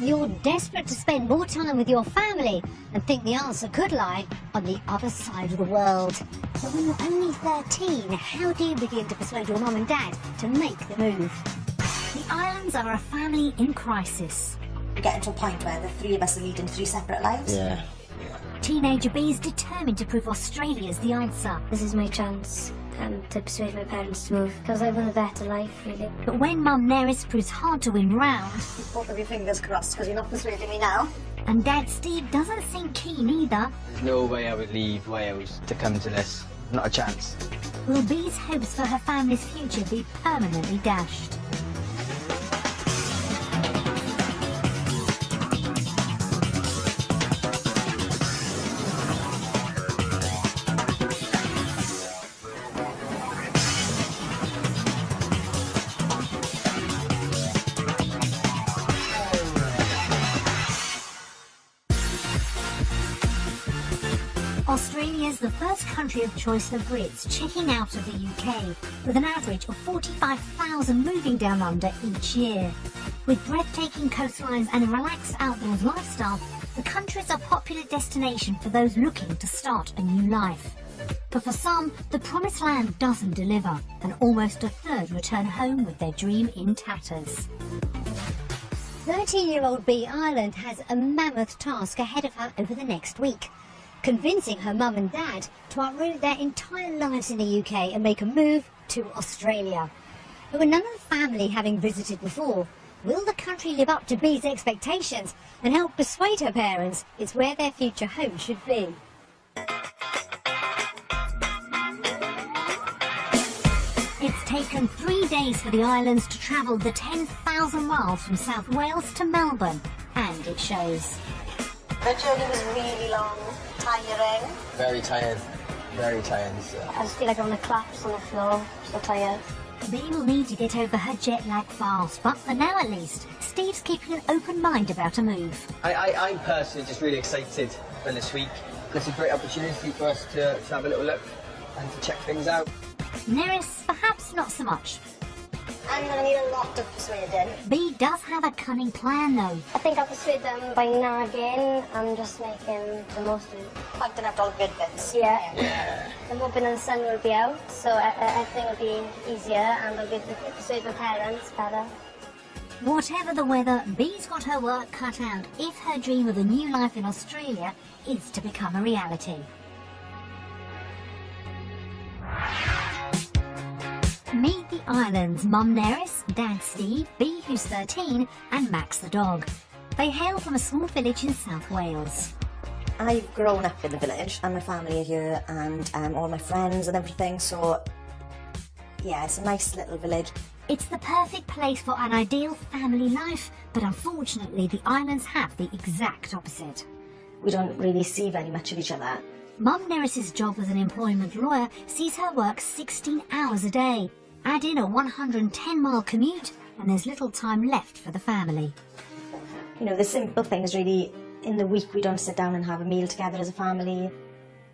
You're desperate to spend more time with your family and think the answer could lie on the other side of the world. But when you're only 13, how do you begin to persuade your mum and dad to make the move? The islands are a family in crisis. We're getting to a point where the three of us are leading three separate lives. Yeah. Teenager B is determined to prove Australia's the answer. This is my chance to persuade my parents to move, because I want a better life, really. But when Mum Neris proves hard to win round, Both of your fingers crossed, because you're not persuading me now. and Dad Steve doesn't seem keen either, There's no way I would leave Wales to come to this. Not a chance. will B's hopes for her family's future be permanently dashed? Australia's the first country of choice for Brits checking out of the UK, with an average of 45,000 moving down under each year. With breathtaking coastlines and a relaxed outdoors lifestyle, the country's a popular destination for those looking to start a new life. But for some, the promised land doesn't deliver, and almost a third return home with their dream in tatters. 13-year-old B Ireland has a mammoth task ahead of her over the next week. Convincing her mum and dad to uproot their entire lives in the UK and make a move to Australia. But with none of the family having visited before, will the country live up to Bee's expectations and help persuade her parents it's where their future home should be? It's taken 3 days for the islands to travel the 10,000 miles from South Wales to Melbourne, and it shows. The journey was really long, tiring. Very tired. Very tired. So. I just feel like I want to collapse on the floor, so tired. Bee will need to get over her jet lag fast, but for now at least, Steve's keeping an open mind about a move. I'm personally just really excited for this week. It's a great opportunity for us to have a little look and to check things out. Neris, perhaps not so much. I'm going to need a lot of persuading. Bee does have a cunning plan though. I think I'll persuade them by nagging and just making the most of it. Pointing out all the good bits. Yeah. I'm hoping the sun will be out, so everything will be easier and I'll be able to persuade my parents better. Whatever the weather, Bee's got her work cut out if her dream of a new life in Australia is to become a reality. Meet the islands' Mum Neris, Dad Steve, Bee who's 13 and Max the dog. They hail from a small village in South Wales. I've grown up in the village and my family are here and all my friends and everything, so yeah, it's a nice little village. It's the perfect place for an ideal family life, but unfortunately the islands have the exact opposite. We don't really see very much of each other. Mum Neris's job as an employment lawyer sees her work 16 hours a day. Add in a 110-mile commute and there's little time left for the family. You know, the simple things really, in the week we don't sit down and have a meal together as a family.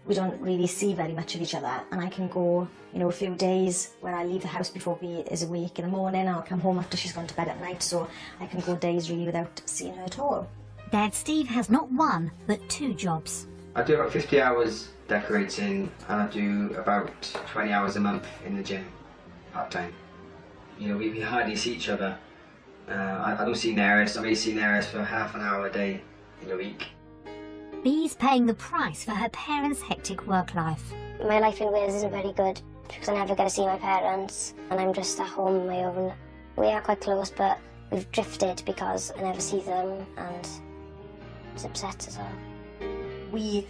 We don't really see very much of each other, and I can go, you know, a few days where I leave the house before Bee is awake in the morning, I'll come home after she's gone to bed at night, so I can go days really without seeing her at all. Dad Steve has not one, but 2 jobs. I do about 50 hours decorating and I do about 20 hours a month in the gym, part-time. You know, we hardly see each other. I don't see Neris, I may see Neris for half an hour a day in a week. Bee's paying the price for her parents' hectic work life. My life in Wales isn't very good because I never get to see my parents and I'm just at home on my own. We are quite close, but we've drifted because I never see them and it's upset as well. We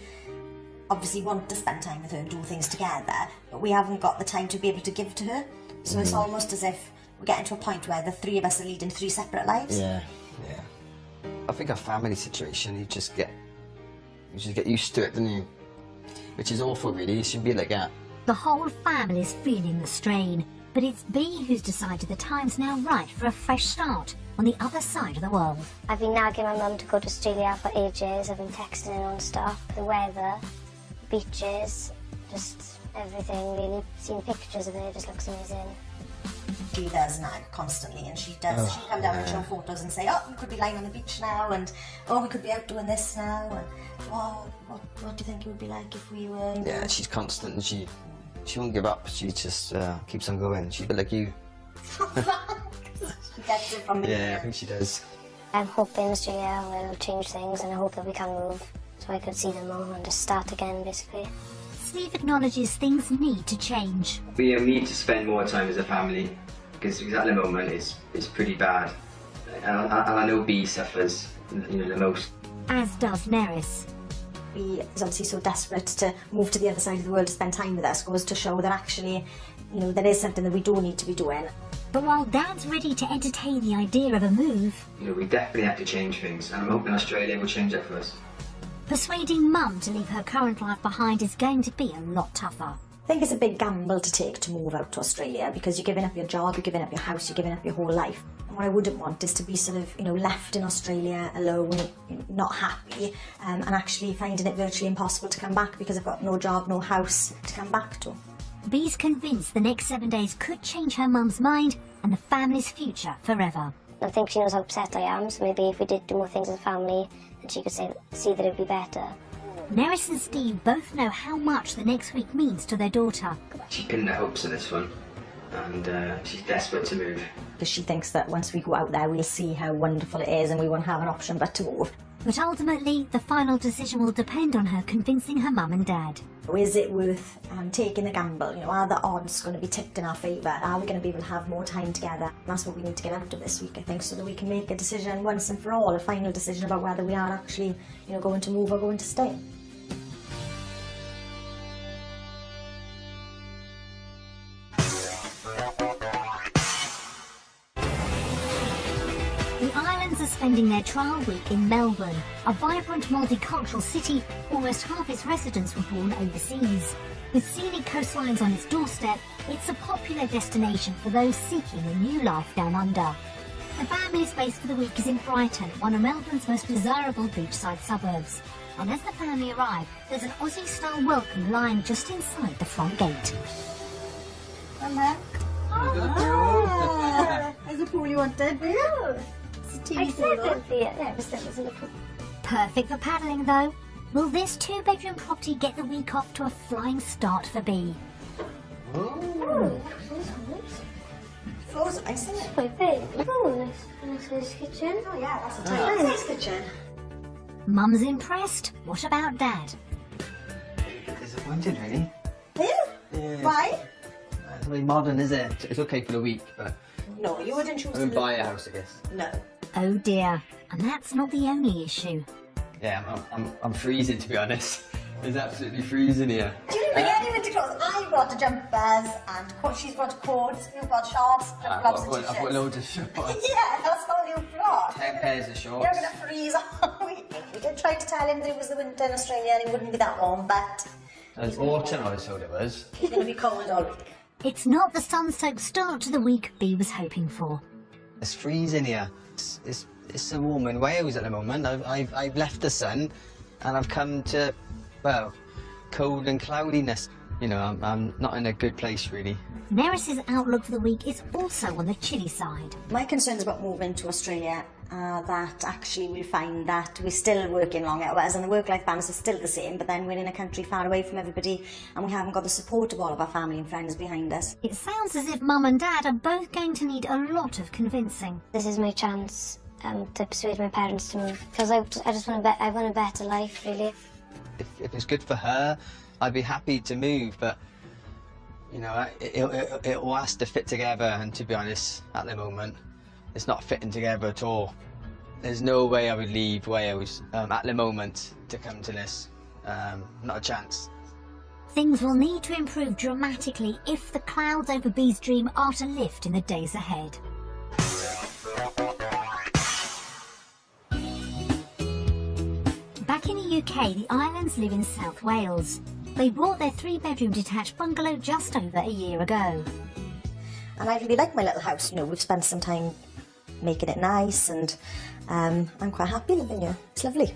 obviously want to spend time with her and do things together, but we haven't got the time to be able to give to her. So it's almost as if we're getting to a point where the three of us are leading 3 separate lives. Yeah. I think a family situation, you just get used to it, don't you? Which is awful, really. It should be like that. The whole family's feeling the strain, but it's Bee who's decided the time's now right for a fresh start on the other side of the world. I've been nagging my mum to go to Australia for ages. I've been texting her non-stop. The weather, beaches, just everything really. Seeing pictures of it just looks amazing. she does nag constantly, and she does. She'll come down and show photos and say, "Oh, we could be lying on the beach now," and "Oh, we could be out doing this now," and "Oh, what do you think it would be like if we were?" Yeah, she's constant, and she won't give up. She just keeps on going. She's a bit like you. She gets it from me. Yeah, I think she does. I'm hoping Australia will change things, and I hope that we can move so I can see them all and just start again, basically. Steve acknowledges things need to change. We need to spend more time as a family because at the moment it's pretty bad, and I know B suffers, the most. As does Neris. He is obviously so desperate to move to the other side of the world to spend time with us, goes to show that actually, there is something that we do need to be doing. But while Dad's ready to entertain the idea of a move, We definitely have to change things, and I'm hoping Australia will change that for us. persuading Mum to leave her current life behind is going to be a lot tougher. I think it's a big gamble to take to move out to Australia, because you're giving up your job, you're giving up your house, you're giving up your whole life. And what I wouldn't want is to be sort of, left in Australia alone, not happy, and actually finding it virtually impossible to come back because I've got no job, no house to come back to. Bee's convinced the next 7 days could change her mum's mind and the family's future forever. I think she knows how upset I am, so maybe if we did do more things as a family, then she could see that it'd be better. Neris and Steve both know how much the next week means to their daughter. She's pinning her hopes on this one, and she's desperate to move. Because she thinks that once we go out there, we'll see how wonderful it is and we won't have an option but to move. But ultimately, the final decision will depend on her convincing her mum and dad. Is it worth taking the gamble? Are the odds going to be tipped in our favour? Are we going to be able to have more time together? That's what we need to get out of this week, I think, so that we can make a decision once and for all, a final decision about whether we are actually, going to move or going to stay. The islands are spending their trial week in Melbourne, a vibrant multicultural city. Almost half its residents were born overseas. With scenic coastlines on its doorstep, it's a popular destination for those seeking a new life down under. The family's base for the week is in Brighton, one of Melbourne's most desirable beachside suburbs. And as the family arrive, there's an Aussie-style welcome lying just inside the front gate. Hello. There's a pool you wanted, yeah. Perfect for paddling though. Will this two-bedroom property get the week off to a flying start for Bee? Floor's nice, isn't it? Quite big. Oh, nice kitchen. Oh yeah, that's a tiny nice kitchen. Mum's impressed. What about Dad? Disappointed, really. Yeah. Why? It's really modern, is it? It's okay for the week, but No, you wouldn't choose I to wouldn't buy a house, I guess. No. Oh dear. And that's not the only issue. Yeah, I'm freezing, to be honest. It's absolutely freezing here. Do you bring any winter clothes? I brought jumpers and she's brought coats, you've got shorts, I've got loads of shorts. Yeah, that's all you've brought. 10 pairs of shorts. You're going to freeze all week. We did try to tell him that it was the winter in Australia and it wouldn't be that warm, but It's autumn, I was told it was. it's going to be cold all week. It's not the sun-soaked start to the week Bee was hoping for. It's freezing here. It's so warm in Wales at the moment. I've left the sun and I've come to, well, cold and cloudiness. I'm not in a good place, really. Neris's outlook for the week is also on the chilly side. My concerns about moving to Australia are that actually we'll find that we're still working long hours and the work-life balance is still the same, but then we're in a country far away from everybody and we haven't got the support of all of our family and friends behind us. It sounds as if Mum and Dad are both going to need a lot of convincing. This is my chance to persuade my parents to move, because I just want a better life, really. If it's good for her, I'd be happy to move, but it all has to fit together, and to be honest, at the moment, it's not fitting together at all. There's no way I would leave Wales at the moment to come to this. Not a chance. Things will need to improve dramatically if the clouds over Bee's dream are to lift in the days ahead. Back in the UK, the islands live in South Wales. They bought their 3-bedroom detached bungalow just over a year ago. And I really like my little house, we've spent some time making it nice and I'm quite happy living here. It's lovely.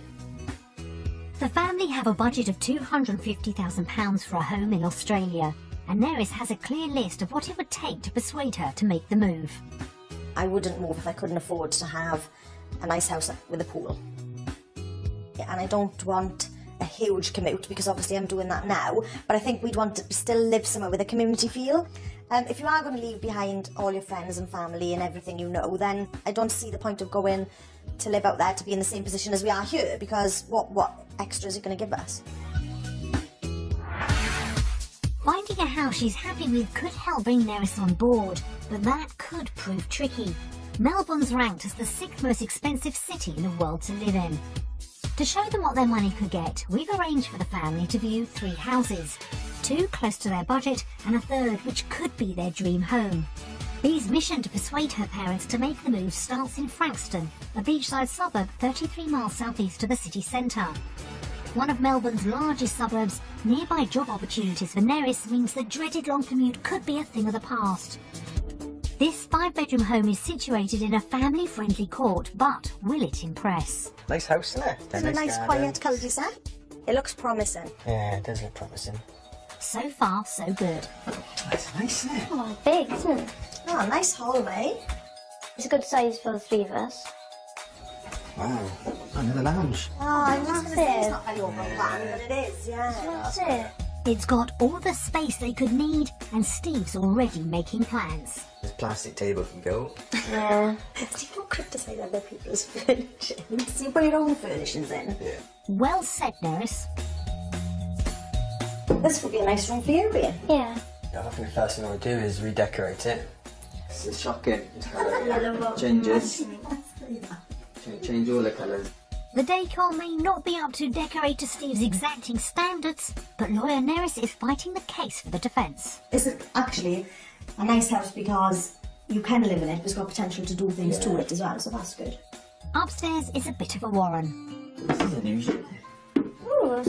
The family have a budget of £250,000 for a home in Australia, and Neris has a clear list of what it would take to persuade her to make the move. I wouldn't move if I couldn't afford to have a nice house with a pool. Yeah, and I don't want a huge commute, because obviously I'm doing that now, but I think we'd want to still live somewhere with a community feel. If you are going to leave behind all your friends and family and everything you know, then I don't see the point of going to live out there to be in the same position as we are here, because what extra is it going to give us? Finding a house she's happy with could help bring Neris on board, but that could prove tricky. Melbourne's ranked as the 6th most expensive city in the world to live in. To show them what their money could get, we've arranged for the family to view 3 houses, 2 close to their budget and a 3rd which could be their dream home. Bee's mission to persuade her parents to make the move starts in Frankston, a beachside suburb 33 miles southeast of the city centre. One of Melbourne's largest suburbs, nearby job opportunities for Neris means the dreaded long commute could be a thing of the past. This 5-bedroom home is situated in a family-friendly court, but will it impress? Nice house, isn't it? It's a nice quiet cul-de-sac. It looks promising. Yeah, it does look promising. So far, so good. That's nice, isn't it? Oh, big, isn't it? Oh, nice hallway. It's a good size for the 3 of us. Wow, another lounge. Oh, I was going to say it's Massive. not very open plan, but it is, yeah. That's it. It's got all the space they could need, and Steve's already making plans. This plastic table can go. Yeah. See, don't criticise other people's furnishings. You put your own furnishings in. Yeah. Well said, Neris. This would be a nice room for you, Ian. Yeah. I think the first thing I would do is redecorate it. It's shocking. Changes. Change all the colours. The decor may not be up to decorator Steve's exacting standards, but lawyer Neris is fighting the case for the defence. It's actually a nice house because you can live in it, but it's got potential to do things to it as well, so that's good. Upstairs is a bit of a warren. This is unusual. Ooh,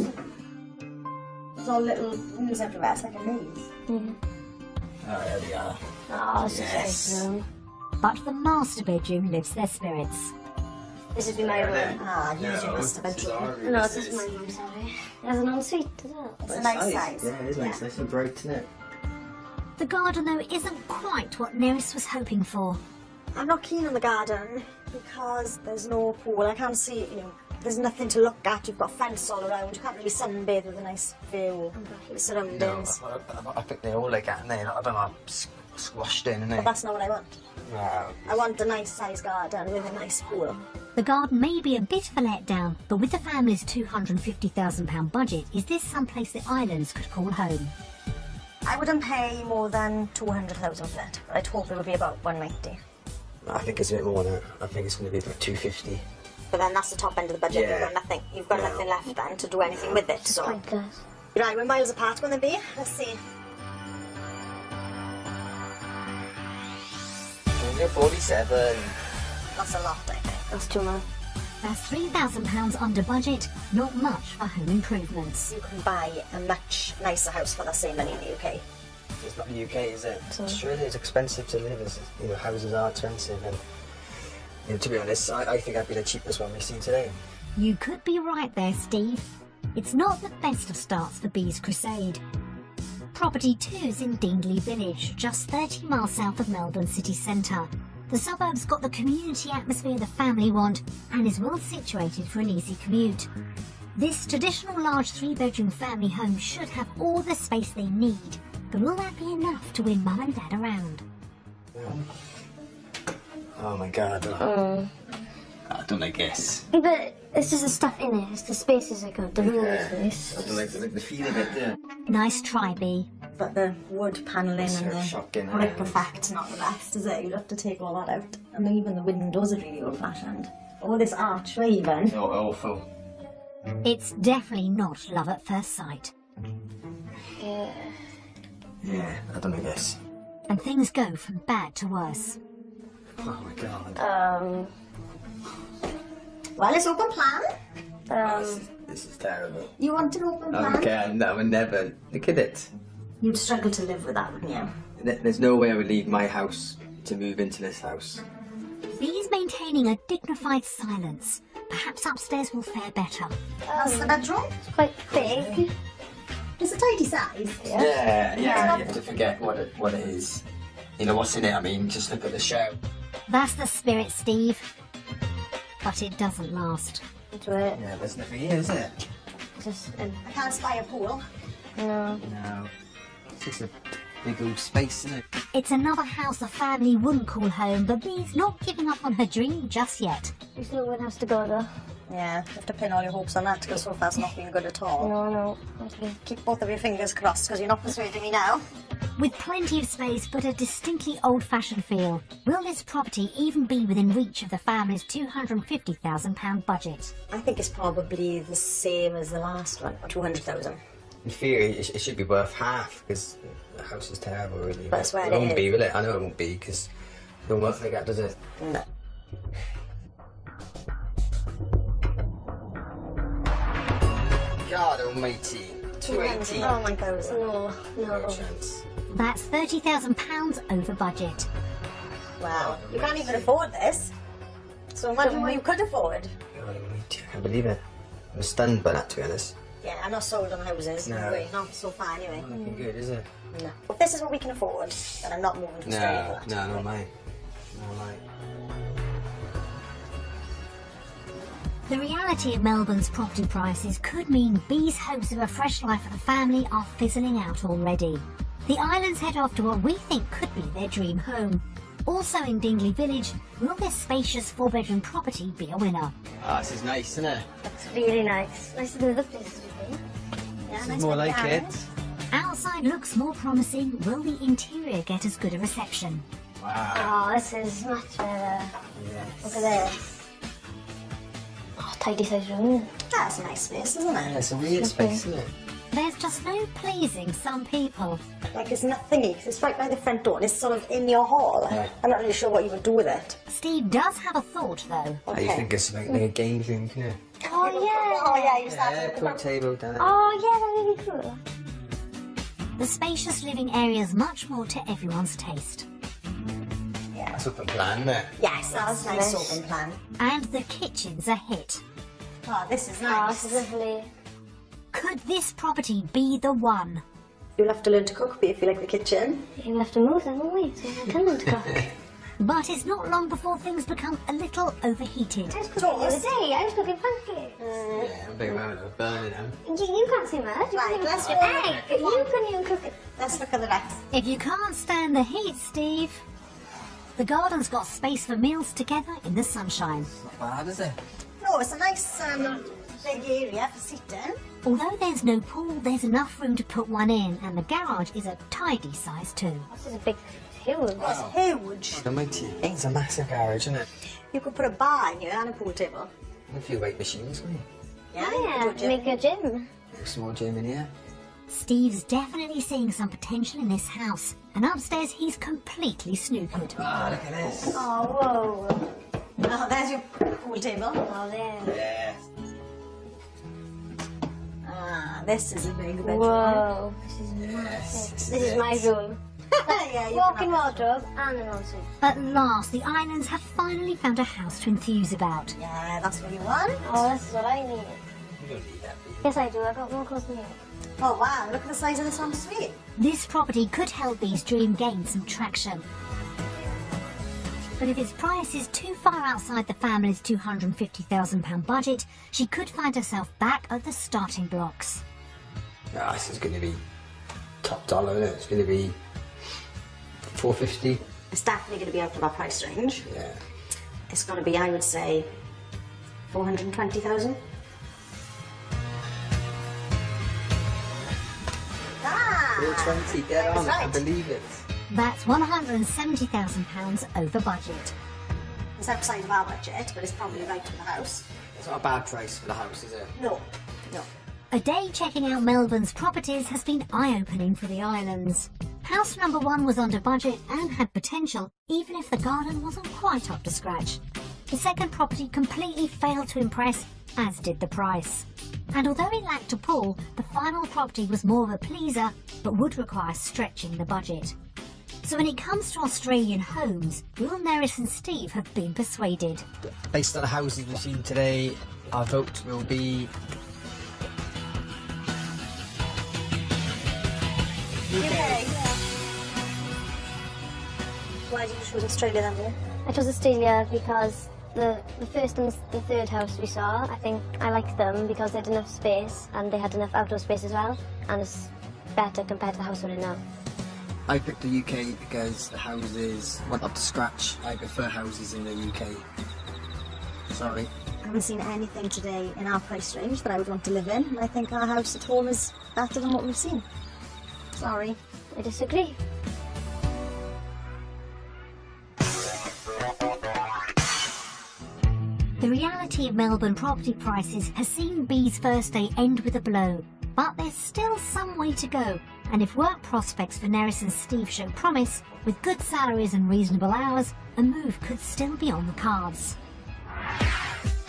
There's all little rooms everywhere, it's like a maze. Oh, there we are. oh, this Yes. is a big room. But the master bedroom lifts their spirits. This would be my room. Ah, use your master bedroom. No, this is my room, sorry. It has an ensuite as well. It's a nice size. Yeah, it is nice. Nice and bright, isn't it? The garden, though, isn't quite what Neris was hoping for. I'm not keen on the garden because there's no pool. I can't see, there's nothing to look at. You've got fence all around. You can't really sunbathe with a nice view of the surroundings. I think they all like that, and they a bit like squashed in, and But that's not what I want. No. I want a nice sized garden with a nice pool. The garden may be a bit of a letdown, but with the family's £250,000 budget, is this someplace the islands could call home? I wouldn't pay more than 200,000 for it. I'd hope it would be about 190. I think it's a bit more than that. I think it's going to be about 250. But then that's the top end of the budget. Yeah. You've got nothing left then to do anything with it. So Pointless. right, we're miles apart. When they be? Let's see. You're 47. That's a lot, I think. That's too much. That's £3,000 under budget, not much for home improvements. You can buy a much nicer house for the same money in the UK. It's not the UK, is it? Australia is expensive to live. Houses are expensive, and to be honest, I think that'd be the cheapest one we've seen today. You could be right there, Steve. It's not the best of starts for Bee's crusade. Property 2's in Dingley Village, just 30 miles south of Melbourne city centre. The suburb's got the community atmosphere the family want and is well situated for an easy commute. This traditional large 3-bedroom family home should have all the space they need, but will that be enough to win Mum and Dad around? Oh my god. I don't like this. Yeah, but it's just the stuff in it. It's the spaces are good. The room is nice. I don't like the feel of it, yeah. Nice try, Bee. But the wood panelling It's and so the shocking, brick isn't it? effect's not the best, is it? You'd have to take all that out. I mean, even the windows are really old-fashioned. All this archway, even. Oh, awful. It's definitely not love at first sight. Yeah. Yeah, I don't like this. And things go from bad to worse. Oh my god. Well, it's open plan. This is terrible. You want an open plan? Okay, no, I would never. Look at it. You'd struggle to live with that, wouldn't you? There's no way I would leave my house to move into this house. Bee's maintaining a dignified silence. Perhaps upstairs will fare better. That's the bedroom. It's quite big. It's a tidy size. Yeah, you have to forget what it is. You know, what's in it, I mean, just look at the show. That's the spirit, Steve. But it doesn't last. Into it. Yeah, there's nothing here, is it? Just I can't spy a pool. no. No. It's just a big old space, isn't it? It's another house the family wouldn't call home, but Bee's not giving up on her dream just yet. There's nowhere else to go though. Yeah, you have to pin all your hopes on that because so far it's not been good at all. No. Keep both of your fingers crossed because you're not persuading me now. With plenty of space but a distinctly old-fashioned feel, will this property even be within reach of the family's £250,000 budget? I think it's probably the same as the last one, or 200,000. In theory, it should be worth half because the house is terrible, really. That's where it it won't is. be, will it? I know it won't be because it don't work like that, does it? No. God almighty. 280. Oh my God. No. Chance. That's £30,000 over budget. Wow. You can't even afford this. So imagine what you could afford. God almighty, I can't believe it. I'm stunned by that, to be honest. Yeah, I'm not sold on houses. No. Anyway, not so far anyway. Not looking good, is it? No. If this is what we can afford, then I'm not moving to Australia. No, not mine. Not mine. The reality of Melbourne's property prices could mean Bee's hopes of a fresh life for the family are fizzling out already. The islands head off to what we think could be their dream home. Also in Dingley Village, will this spacious 4-bedroom property be a winner? Ah, this is nice, isn't it? It's really nice. Nicer than the places we've been. Yeah, This nice is more big like garden. it. Outside looks more promising. Will the interior get as good a reception? Wow. Oh, this is much better. Look Yes. at this. Oh, tidy size room. That's a nice space, isn't Yeah, it? it's a weird space, isn't it? There's just no pleasing some people. Like it's nothingy, 'cause it's right by the front door and it's sort of in your hall. Yeah. I'm not really sure what you would do with it. Steve does have a thought though. I think it's like a game thing, isn't it? Oh, Oh yeah. yeah, you start Yeah, to pool table down there. Oh, yeah, that'd be really cool. The spacious living area is much more to everyone's taste. That's open plan, isn't it? Yes, that's a nice nice. open plan. And the kitchen's a hit. Oh, this is Oh, nice. this is lovely. Could this property be the one? You'll have to learn to cook if you like the kitchen. You'll have to move them, won't we? So I can learn to cook. But it's not long before things become a little overheated. I was cooking the other day. I was cooking pancakes. Yeah, I'm big around it, burning them. You can't see much. You Right, can let's cook go. an egg. You couldn't even cook it. Let's look at the rest. If you can't stand the heat, Steve, the garden's got space for meals together in the sunshine. Not bad, is it? No, it's a nice big area for seating. Although there's no pool, there's enough room to put one in, and the garage is a tidy size too. This is a big hill. It's huge. Almighty. It's a massive garage, isn't it? You could put a bar in here and a pool table. And a few weight machines, wouldn't Yeah, Yeah, you could do a make gym. a gym. you? A small gym in here. Steve's definitely seeing some potential in this house, and upstairs he's completely snookered. Ah, look at this. Oh, whoa. Oh, there's your pool table. Oh, there. Yeah. Ah, this is a big bedroom. Whoa. This is massive. This is my room. Yeah, you Walk-in can have- wardrobe and an ensuite. At last, the islands have finally found a house to enthuse about. Yeah, that's what you want. Oh, this is what I need. You don't need that, do you? Yes, I do. I got more clothes than you. Oh wow, look at the size of this ensuite. This property could help Bee's dream gain some traction. But if its price is too far outside the family's £250,000 budget, she could find herself back at the starting blocks. Ah, this is going to be top dollar, isn't it? It's going to be 450. It's definitely going to be out of our price range. Yeah. It's going to be, I would say, 420,000. Ah! 420, get on, That's I can't right. believe it. That's £170,000 over budget. It's outside of our budget, but it's probably right in the house. It's not a bad price for the house, is it? No, no. A day checking out Melbourne's properties has been eye-opening for the islands. House number 1 was under budget and had potential, even if the garden wasn't quite up to scratch. The second property completely failed to impress, as did the price. And although it lacked a pool, the final property was more of a pleaser, but would require stretching the budget. So when it comes to Australian homes, will Neris and Steve have been persuaded? Based on the houses we've seen today, our vote will be UK. Why did you choose Australia then, dear? I chose Australia because the first and the third house we saw, I think I liked them because they had enough space and they had enough outdoor space as well, and it's better compared to the house we're in now. I picked the UK because the houses went up to scratch. I prefer houses in the UK. Sorry. I haven't seen anything today in our price range that I would want to live in, and I think our house at home is better than what we've seen. Sorry. I disagree. The reality of Melbourne property prices has seen Bee's first day end with a blow, but there's still some way to go, and if work prospects for Neris and Steve show promise, with good salaries and reasonable hours, a move could still be on the cards.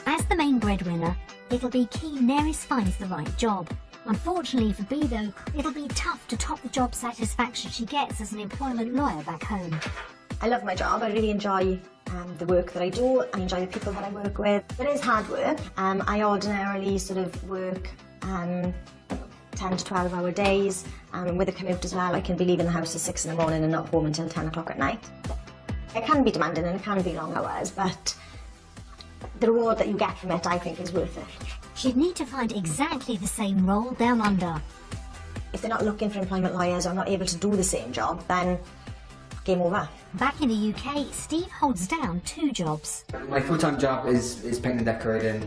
As the main breadwinner, it'll be key Neris finds the right job. Unfortunately for Bee though, it'll be tough to top the job satisfaction she gets as an employment lawyer back home. I love my job. I really enjoy the work that I do. I enjoy the people that I work with. It is hard work. I ordinarily sort of work 10 to 12 hour days. With a commute as well, I can be leaving the house at 6 in the morning and not home until 10 o'clock at night. It can be demanding and it can be long hours, but the reward that you get from it, I think, is worth it. She'd need to find exactly the same role down under. If they're not looking for employment lawyers or not able to do the same job, then game over. Back in the UK, Steve holds down 2 jobs. My full-time job is painting and decorating,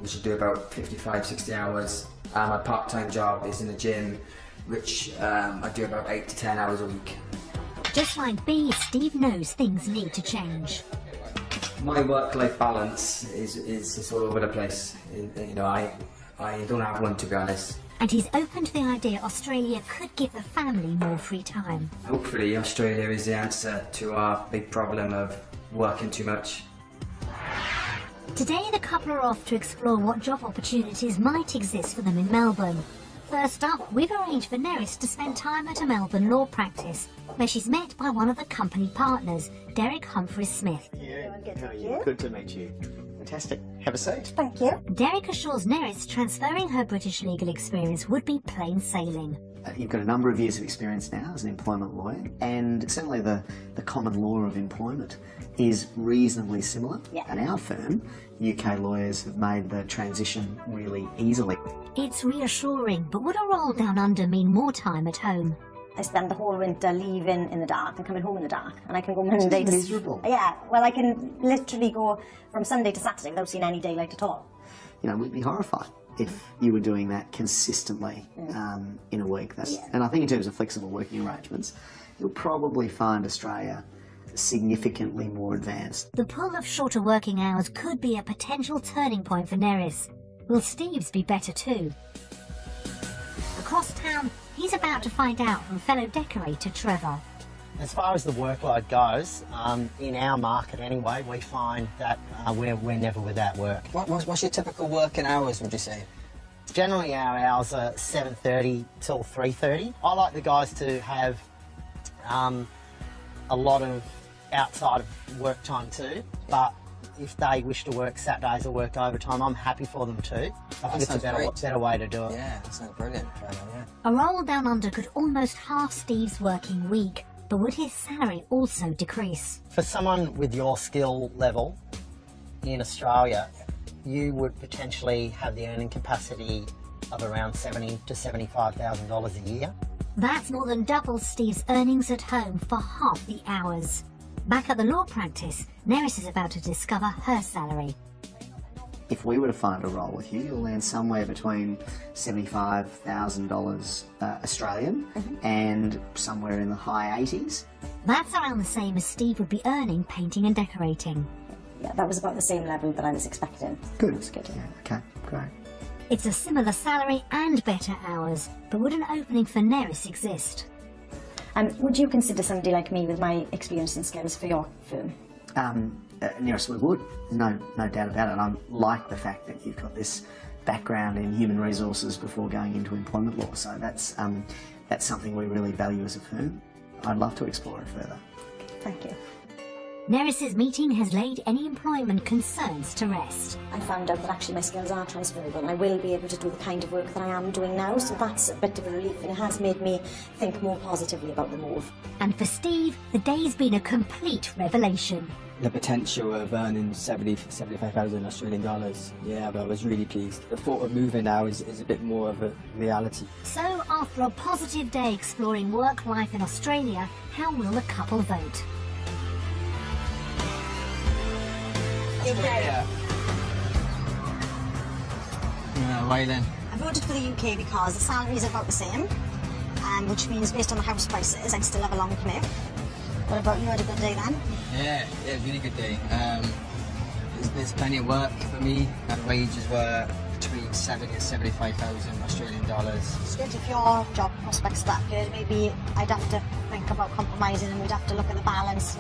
which I do about 55, 60 hours. My part-time job is in the gym, which I do about 8 to 10 hours a week. Just like Bee, Steve knows things need to change. My work-life balance is all over the place. You know, I don't have one, to be honest. And he's open to the idea Australia could give the family more free time. Hopefully Australia is the answer to our big problem of working too much. Today the couple are off to explore what job opportunities might exist for them in Melbourne. First up, we've arranged for Neris to spend time at a Melbourne law practice, where she's met by one of the company partners, Derek Humphreys-Smith. Good to meet you. Fantastic. Have a seat. Thank you. Derek assures Neris transferring her British legal experience would be plain sailing. You've got a number of years of experience now as an employment lawyer, and certainly the common law of employment is reasonably similar. Yeah. And our firm, UK lawyers, have made the transition really easily. It's reassuring, but would a roll down under mean more time at home? I spend the whole winter leaving in the dark and coming home in the dark, and I can go Monday to... miserable. Yeah, well, I can literally go from Sunday to Saturday without seeing any daylight at all. You know, we'd be horrified if you were doing that consistently in a week. And I think in terms of flexible working arrangements, you'll probably find Australia significantly more advanced. The pull of shorter working hours could be a potential turning point for Neris. Will Steve's be better too? Across town, he's about to find out from fellow decorator Trevor. As far as the workload goes, in our market anyway, we find that we're never without work. What's your typical working hours, would you say? Generally our hours are 7:30 till 3:30. I like the guys to have a lot of outside of work time too, but if they wish to work Saturdays or work overtime, I'm happy for them too. I think it's a better way to do it. Yeah, that sounds brilliant. Yeah. A roll down under could almost halve Steve's working week, but would his salary also decrease? For someone with your skill level in Australia, you would potentially have the earning capacity of around $70,000 to $75,000 a year. That's more than double Steve's earnings at home for half the hours. Back at the law practice, Neris is about to discover her salary. If we were to find a role with you, you'll land somewhere between $75,000 Australian and somewhere in the high 80s. That's around the same as Steve would be earning painting and decorating. Yeah, that was about the same level that I was expecting. Good. That's good. Yeah, okay, great. It's a similar salary and better hours, but would an opening for Neris exist? Would you consider somebody like me with my experience and skills for your firm? Neris, we would. No doubt about it. I like the fact that you've got this background in human resources before going into employment law, so that's something we really value as a firm. I'd love to explore it further. Thank you. Neris's meeting has laid any employment concerns to rest. I found out that actually my skills are transferable and I will be able to do the kind of work that I am doing now, so that's a bit of a relief and it has made me think more positively about the move. And for Steve, the day's been a complete revelation. The potential of earning 75,000 Australian dollars, yeah, but I was really pleased. The thought of moving now is a bit more of a reality. So after a positive day exploring work life in Australia, how will the couple vote? Yeah. Why then? I voted for the UK because the salaries are about the same, which means based on the house prices I'd still have a long commute. What about you? Had a good day then? Yeah, really good day. There's plenty of work for me. And wages were between 70 and 75,000 Australian dollars. It's good if your job prospects that good. Maybe I'd have to think about compromising and we'd have to look at the balance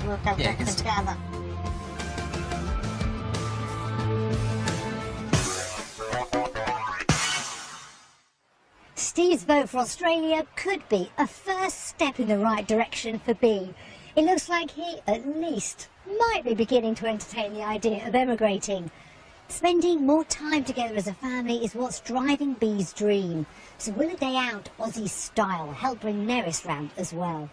and work out everything together. Steve's vote for Australia could be a first step in the right direction for B. It looks like he, at least, might be beginning to entertain the idea of emigrating. Spending more time together as a family is what's driving B's dream. So will a day out Aussie style help bring Neris round as well?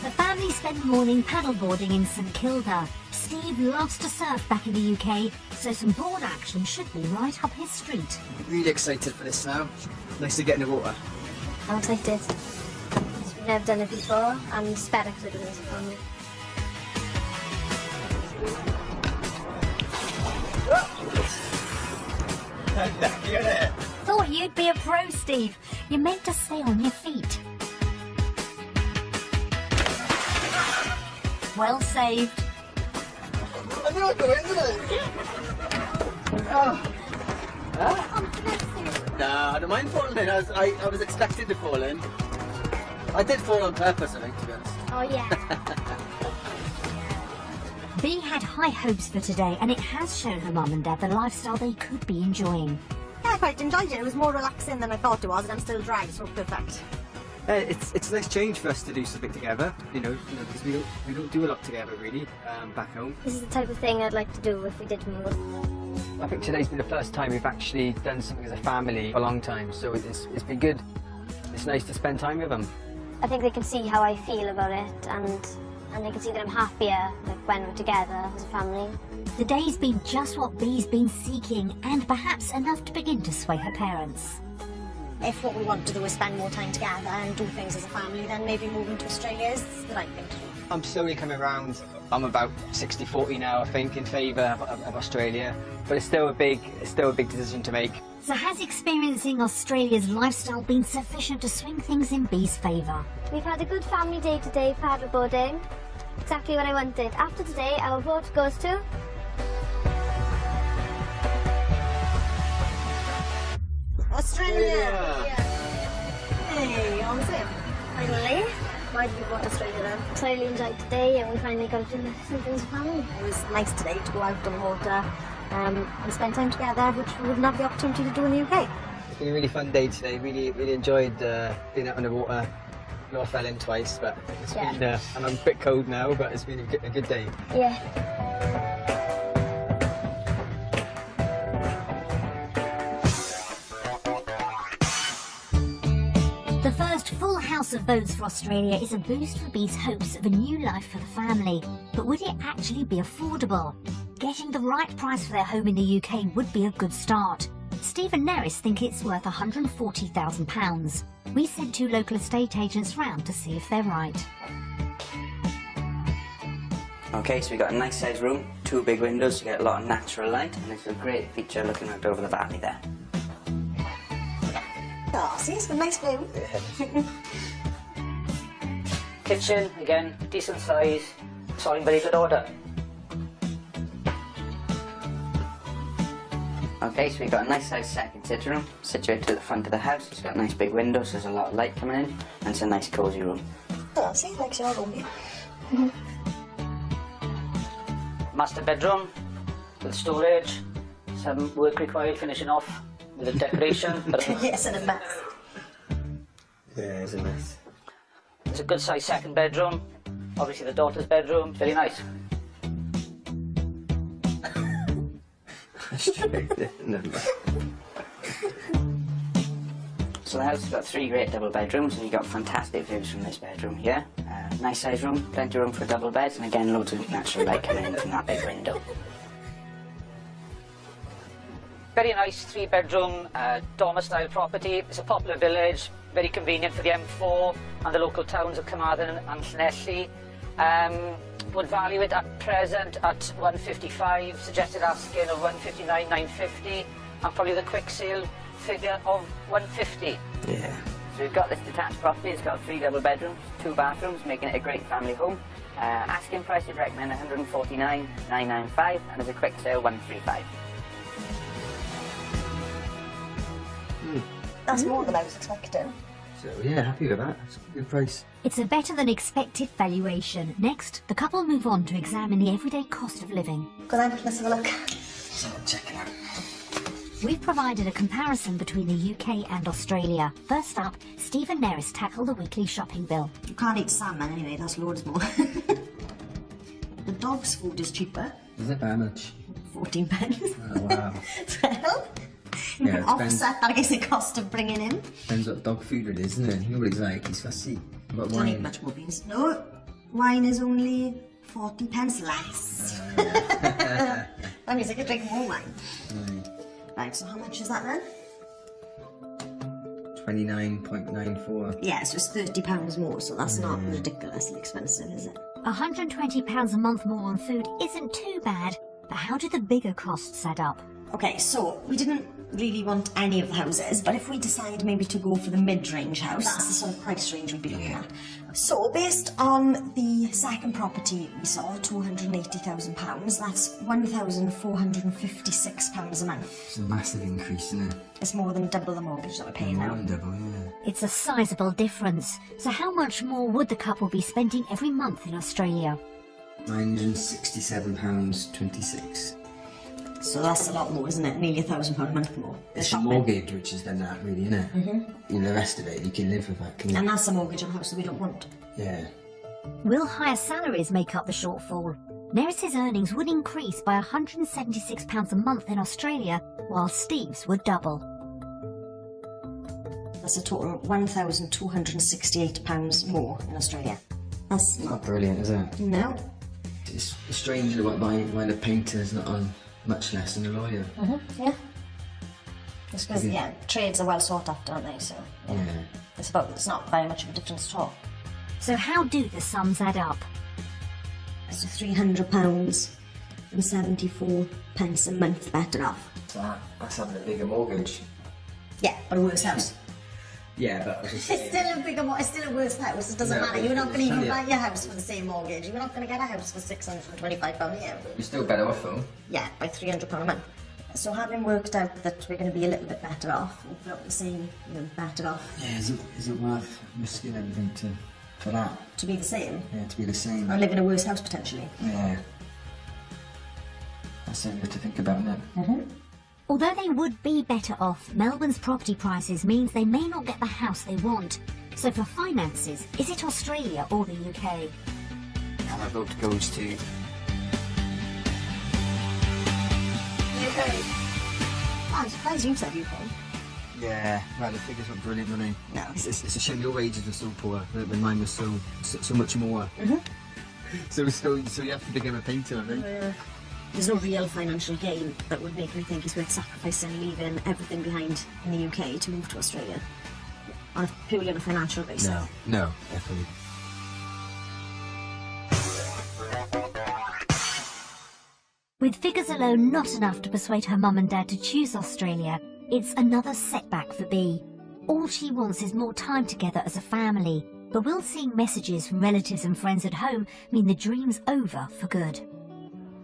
The family spent the morning paddleboarding in St Kilda. Steve loves to surf back in the UK, so some board action should be right up his street. Really excited for this now. Nice to get in the water. I'm excited. We've never done it before, and it's better because we're doing this for me. Thought you'd be a pro, Steve. You're meant to stay on your feet. Well saved. I knew I'd go in, didn't I? Oh. Nah, I don't mind falling in. I was expecting to fall in. I did fall on purpose, I think, to be honest. Oh, yeah. B had high hopes for today, and it has shown her mum and dad the lifestyle they could be enjoying. Yeah, I quite enjoyed it. It was more relaxing than I thought it was, and I'm still dry, so perfect. It's a nice change for us to do something together, because we don't do a lot together really back home. This is the type of thing I'd like to do if we did move. I think today's been the first time we've actually done something as a family for a long time, so it's been good. It's nice to spend time with them. I think they can see how I feel about it, and they can see that I'm happier when we're together as a family. The day's been just what B's been seeking, and perhaps enough to begin to sway her parents. If what we want to do is spend more time together and do things as a family, then maybe moving to Australia is the right thing to do. I'm slowly coming around. I'm about 60-40 now, I think, in favour of Australia, but it's still a big decision to make. So has experiencing Australia's lifestyle been sufficient to swing things in B's favour? We've had a good family day today, paddleboarding. Exactly what I wanted. After today, our vote goes to... Australia! Hey, on the same. Finally. Why did you vote Australia then? I really enjoyed today, and we finally got to do something as a family. It was nice today to go out on the water and spend time together, which we wouldn't have the opportunity to do in the UK. It's been a really fun day today. Really enjoyed being out on the water. I fell in twice, but it's been, and I'm a bit cold now, but it's been a good day. Yeah. The first full house of votes for Australia is a boost for B's hopes of a new life for the family. But would it actually be affordable? Getting the right price for their home in the UK would be a good start. Steve and Neris think it's worth £140,000. We sent 2 local estate agents round to see if they're right. Okay, so we got a nice sized room, 2 big windows to get a lot of natural light, and it's a great feature looking right over the valley there. Oh, see, it's got a nice view. Kitchen, again, decent size, it's all in very good order. Okay, so we've got a nice sized second sitting room situated at the front of the house. It's got nice big windows, so there's a lot of light coming in, and it's a nice cosy room. Oh, see, like your room here. Master bedroom with storage, some work required finishing off with a decoration. Yes, and a mess. Yeah, it's a mess. It's a good sized second bedroom. Obviously the daughter's bedroom, very nice. So the house has got 3 great double bedrooms and you've got fantastic views from this bedroom here. Nice sized room, plenty of room for a double bed, and again loads of natural light coming in from that big window. Very nice 3-bedroom dormer style property. It's a popular village, very convenient for the M4 and the local towns of Carmarthen and Llanelli. Would value it at present at 155, suggested asking of 159,950, and probably the quick sale figure of 150. Yeah. So we've got this detached property. It's got 3 double bedrooms, 2 bathrooms, making it a great family home. Asking price would recommend 149,995, and as a quick sale 135. That's more than I was expecting. So yeah, happy with that. It's a good price. It's a better than expected valuation. Next, the couple move on to examine the everyday cost of living. Go on, let's have a look. So check it out. We've provided a comparison between the UK and Australia. First up, Steve and Neris tackle the weekly shopping bill. You can't eat salmon anyway, that's loads more. The dog's food is cheaper. Is it how much? 14 pence. Oh wow. Well, you can offset that against the cost of bringing in. Depends what dog food it is, isn't it? Nobody's like, he's fussy. What Don't wine? eat much more beans. No, wine is only 40 pence less. That means I could drink more wine. Right, so how much is that then? 29.94. Yeah, so it's £30 more, so that's not ridiculously expensive, is it? £120 a month more on food isn't too bad, but how do the bigger costs add up? Okay, so we didn't really want any of the houses, but if we decide maybe to go for the mid-range house, that's the sort of price range we'd be looking at. So based on the second property we saw, £280,000, that's £1,456 a month. It's a massive increase, isn't it? It's more than double the mortgage that we're paying More now. than double, yeah. It's a sizable difference. So how much more would the couple be spending every month in Australia? £967.26. So that's a lot more, isn't it? Nearly £1,000 a month more. It's a mortgage which has done that, really, isn't it? You know, the rest of it, you can live with that, can you? And that's a mortgage on a house that we don't want. Yeah. Will higher salaries make up the shortfall? Neris's earnings would increase by £176 a month in Australia, while Steve's would double. That's a total of £1,268 more in Australia. That's Not brilliant, is it? no. It's strange why the painter's not on much less than a lawyer. Yeah. It's because trades are well sought after, aren't they? So Yeah. it's not very much of a difference at all. So how do the sums add up? So £300 and 74 pence a month better off. So that's having a bigger mortgage. Yeah, but a worse house. Yeah, but I was just It's saying. still a bigger, it's still a worse house. It doesn't No, matter. You're not going to even yeah. buy your house for the same mortgage. You're not going to get a house for £625 a year. You're still better off though. Yeah, by £300 a month. So having worked out that we're going to be a little bit better off, or about the same, better off, Yeah, is it worth risking everything for that? to be the same, Yeah, to be the same. and live in a worse house potentially. Yeah. That's something to think about, isn't it? Although they would be better off, Melbourne's property prices means they may not get the house they want. So for finances, is it Australia or the UK? And my vote goes to UK. I'm surprised you said UK. yeah. Well, the figures weren't brilliant, were they? No. It's a shame your wages were so poor, but mine was so much more. So you have to become a painter, I think. There's no real financial gain that would make me think it's worth sacrificing leaving everything behind in the UK to move to Australia. Purely on a financial basis. No, definitely. With figures alone not enough to persuade her mum and dad to choose Australia, it's another setback for Bea. All she wants is more time together as a family, but will seeing messages from relatives and friends at home mean the dream's over for good?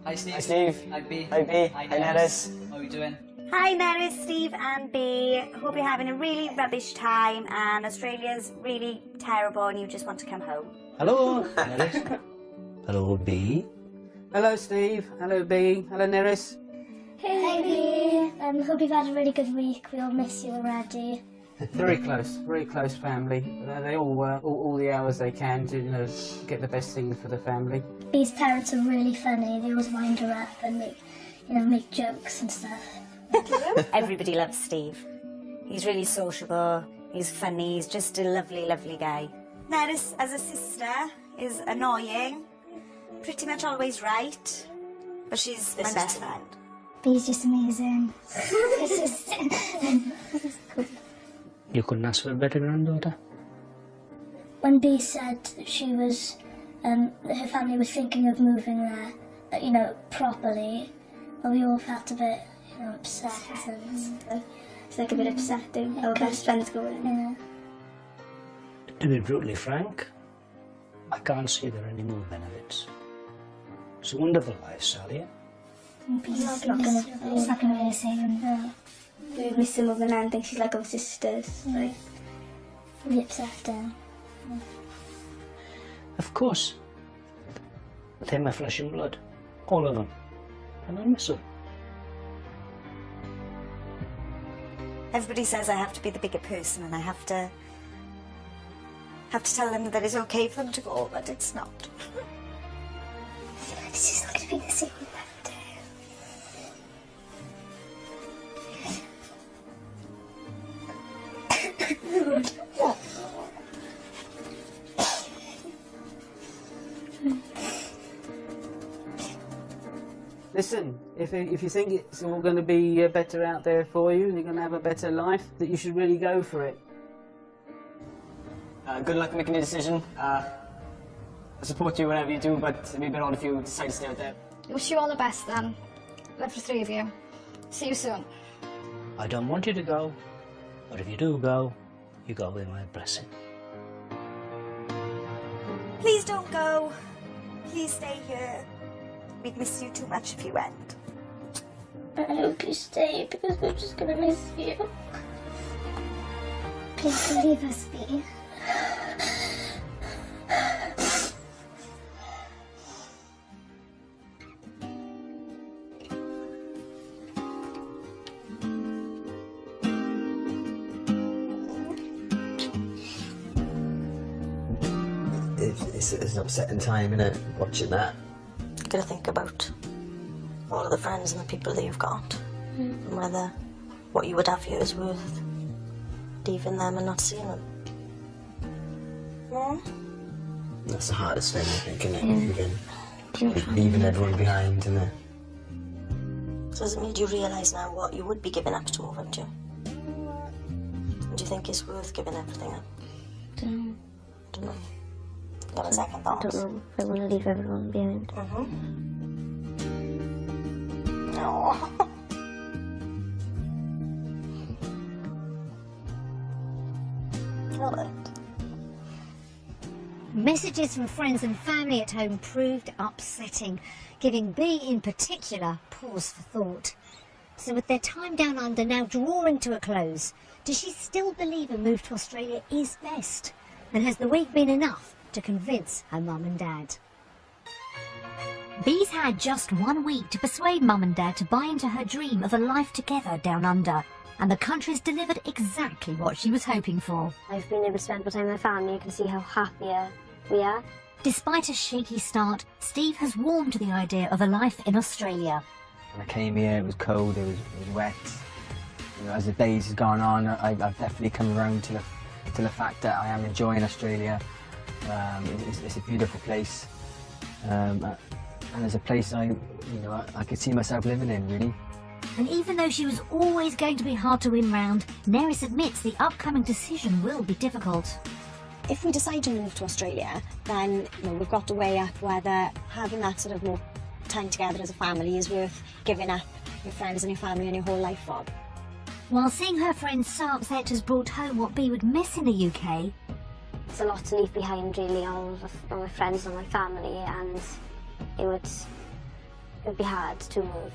Hi Steve. Hi Steve. Hi Bea. Hi Bea. Hi Hi Neris. How are you doing? Hi Neris, Steve and Bea. Hope you're having a really rubbish time and Australia's really terrible and you just want to come home. Hello. Neris. Hello Bea. Hello Steve. Hello Bea. Hello Neris. Hey, Bea. Hope you've had a really good week. We all miss you already. Very close family. They all work all the hours they can to, you know, get the best thing for the family. Bee's parents are really funny. They always wind her up and make jokes and stuff. Everybody loves Steve. He's really sociable, he's funny, he's just a lovely, lovely guy. Neris, as a sister, is annoying, pretty much always right, but she's my best friend. Bee's just amazing. You couldn't ask for a better granddaughter? When Bee said that she was, her family was thinking of moving there, properly, well, we all felt a bit, upset. And it's like a bit upsetting. Our best friends going. Yeah. To be brutally frank, I can't see there are any more benefits. It's a wonderful lifestyle here. It's not going to be the same. We miss her more than anything. She's like our sisters. Like, we upset her. Of course. They're my flesh and blood. All of them. And I miss them. Everybody says I have to be the bigger person and I have to tell them that it's okay for them to go, but it's not. It's just not going to be the same. Listen, if you think it's all going to be better out there for you and you're going to have a better life, that you should really go for it. Good luck making your decision. I support you whatever you do, but it'd be a bit odd if you decide to stay out there. Wish you all the best then. Love the three of you. See you soon. I don't want you to go, but if you do go, you go with my blessing. Please don't go. Please stay here. We'd miss you too much if you went. I hope you stay because we're just gonna miss you. Please don't leave us, Bee. It's an upsetting time, isn't it, watching that? You've got to think about all of the friends and the people that you've got, and whether what you would have here is worth leaving them and not seeing them. That's the hardest thing, I think, isn't it? Leaving everyone behind, isn't it? So has it made you realise now what you would be giving up to move up to? Do you think it's worth giving everything up? Don't know. Got a second thought? I don't know if I want to leave everyone behind. No. Love it. Messages from friends and family at home proved upsetting, giving Bee in particular pause for thought. So with their time down under now drawing to a close, does she still believe a move to Australia is best? And has the week been enough to convince her mum and dad? Bee's had just 1 week to persuade mum and dad to buy into her dream of a life together down under, and the country's delivered exactly what she was hoping for. I've been able to spend more time with my family. You can see how happier we are. Despite a shaky start, Steve has warmed to the idea of a life in Australia. When I came here, it was cold, it was wet. You know, as the days have gone on, I've definitely come around to the fact that I am enjoying Australia. It's a beautiful place, and it's a place I could see myself living in, really. And even though she was always going to be hard to win round, Neris admits the upcoming decision will be difficult. If we decide to move to Australia, then we've got to weigh up whether having that sort of more time together as a family is worth giving up your friends and your family and your whole life for. While seeing her friend so upset has brought home what Bee would miss in the UK, it's a lot to leave behind, really, all my friends and my family, and it would be hard to move.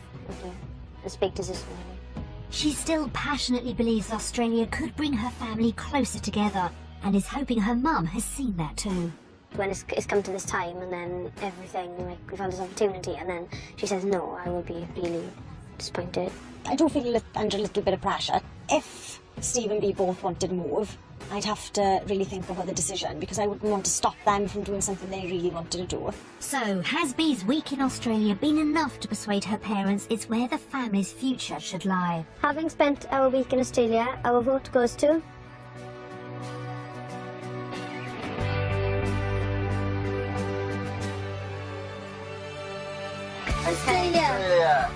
It's a big decision, really. She still passionately believes Australia could bring her family closer together, and is hoping her mum has seen that too. When it's come to this time, and then everything, like, we found this opportunity, and then she says no, I will be really disappointed. I do feel under a little bit of pressure. If Steve and B both wanted to move, I'd have to really think about the decision, because I wouldn't want to stop them from doing something they really wanted to do. So, has Bee's week in Australia been enough to persuade her parents it's where the family's future should lie? Having spent our week in Australia, our vote goes to... Australia!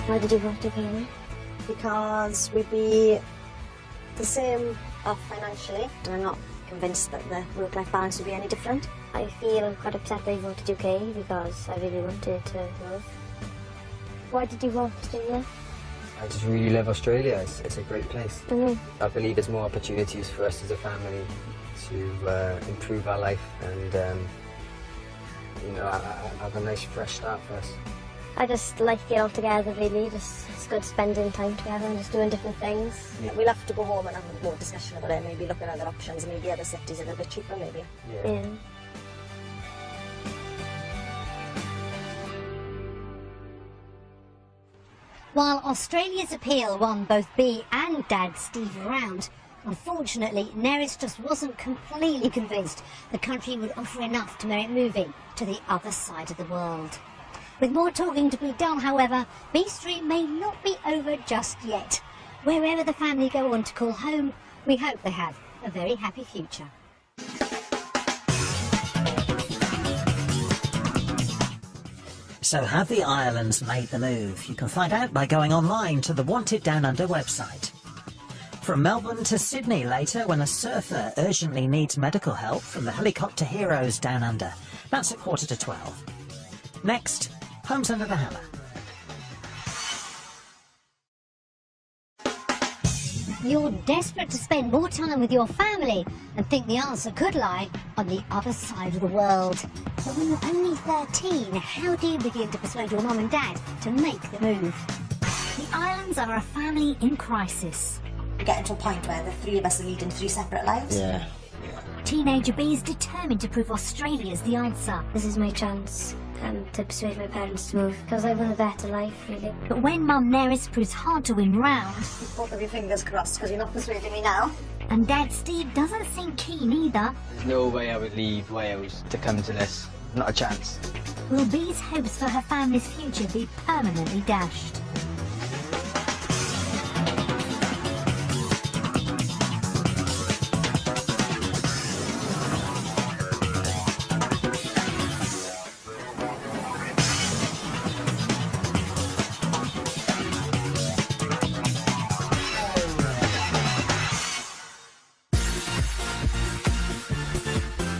Why did you vote to Kenya? Because we'd be the same off financially, and I'm not convinced that the work-life balance would be any different. I feel quite upset that I voted UK because I really wanted to move. Why did you vote Australia? I just really love Australia. It's a great place. Mm-hmm. I believe there's more opportunities for us as a family to improve our life and you know, have a nice fresh start for us. I just like it all together, really. Just it's good spending time together and just doing different things. Yeah, we'll have to go home and have more discussion about it, maybe look at other options, maybe other cities a little bit cheaper, maybe. Yeah. While Australia's appeal won both Bee and Dad Steve around, unfortunately, Neris just wasn't completely convinced the country would offer enough to merit moving to the other side of the world. With more talking to be done, however, Bee's dream may not be over just yet. Wherever the family go on to call home, we hope they have a very happy future. So have the Irelands made the move? You can find out by going online to the Wanted Down Under website. From Melbourne to Sydney later when a surfer urgently needs medical help from the helicopter heroes down under. That's at 11:45. Next, Homes Under the Hammer. You're desperate to spend more time with your family and think the answer could lie on the other side of the world. But when you're only 13, how do you begin to persuade your mum and dad to make the move? The islands are a family in crisis. We're getting to a point where the three of us are leading three separate lives. Yeah. Teenager B is determined to prove Australia's the answer. This is my chance to persuade my parents to move, because I want a better life, really. But when Mum Neris proves hard to win round... Both of your fingers crossed, because you're not persuading me now. And Dad Steve doesn't seem keen either. There's no way I would leave Wales to come to this. Not a chance. Will Bee's hopes for her family's future be permanently dashed?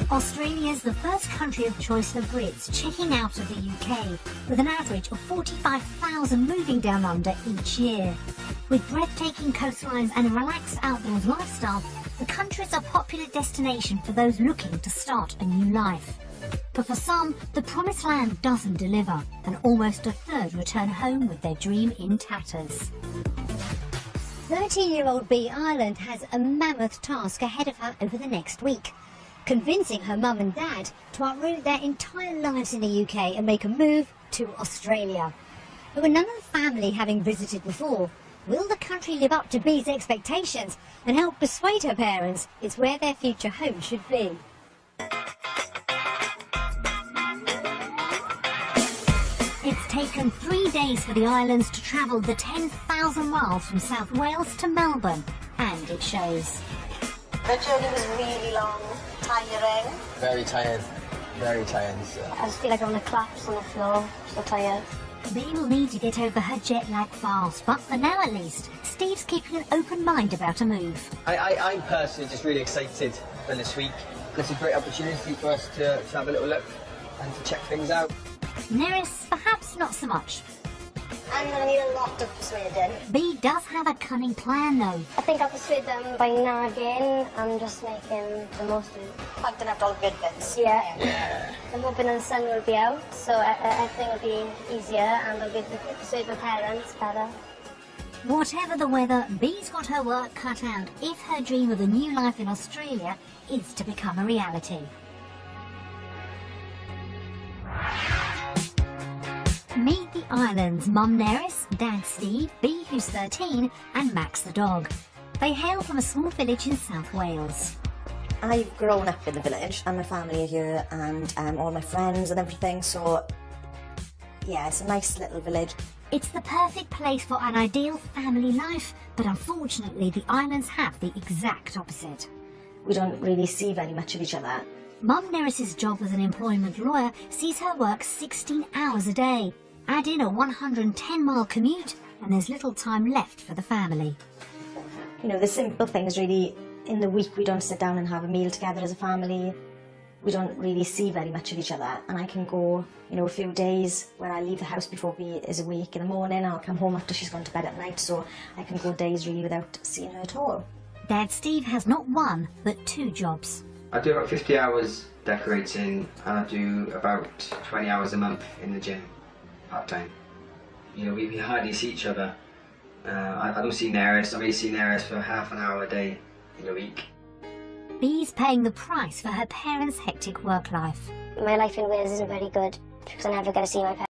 Australia's the first country of choice for Brits checking out of the UK, with an average of 45,000 moving down under each year. With breathtaking coastlines and a relaxed outdoors lifestyle, the country's a popular destination for those looking to start a new life. But for some, the promised land doesn't deliver, and almost a third return home with their dream in tatters. 13-year-old Bee Ireland has a mammoth task ahead of her over the next week. Convincing her mum and dad to uproot their entire lives in the UK and make a move to Australia. But with none of the family having visited before, will the country live up to Bee's expectations and help persuade her parents it's where their future home should be? It's taken 3 days for the islands to travel the 10,000 miles from South Wales to Melbourne, and it shows. The journey was really long, tiring. Very tired. Very tired. I just feel like I'm going to collapse on the floor. So tired. Bee will need to get over her jet lag fast, but for now at least, Steve's keeping an open mind about a move. I'm personally just really excited for this week. It's a great opportunity for us to have a little look and to check things out. Neris, perhaps not so much. I'm going to need a lot of persuading. Bee does have a cunning plan though. I think I'll persuade them by nagging and just making the most of it. Pointing out all the good bits. Yeah. I'm hoping the sun will be out, so I think it'll be easier and I'll be able to persuade my parents better. Whatever the weather, Bee's got her work cut out if her dream of a new life in Australia is to become a reality. Meet the Islands, Mum Neris, Dad Steve, B who's 13 and Max the dog. They hail from a small village in South Wales. I've grown up in the village and my family are here and all my friends and everything, so yeah, it's a nice little village. It's the perfect place for an ideal family life, but unfortunately the islands have the exact opposite. We don't really see very much of each other. Mum Neris's job as an employment lawyer sees her work 16 hours a day. Add in a 110-mile commute and there's little time left for the family. You know, the simple things really, in the week we don't sit down and have a meal together as a family. We don't really see very much of each other, and I can go, you know, a few days where I leave the house before B is awake in the morning and I'll come home after she's gone to bed at night, so I can go days really without seeing her at all. Dad Steve has not one, but 2 jobs. I do about 50 hours decorating and I do about 20 hours a month in the gym, part-time. You know, we hardly see each other. I don't see Neris, I may see Neris for half an hour a day in a week. Bee's paying the price for her parents' hectic work life. My life in Wales isn't very good because I never get to see my parents.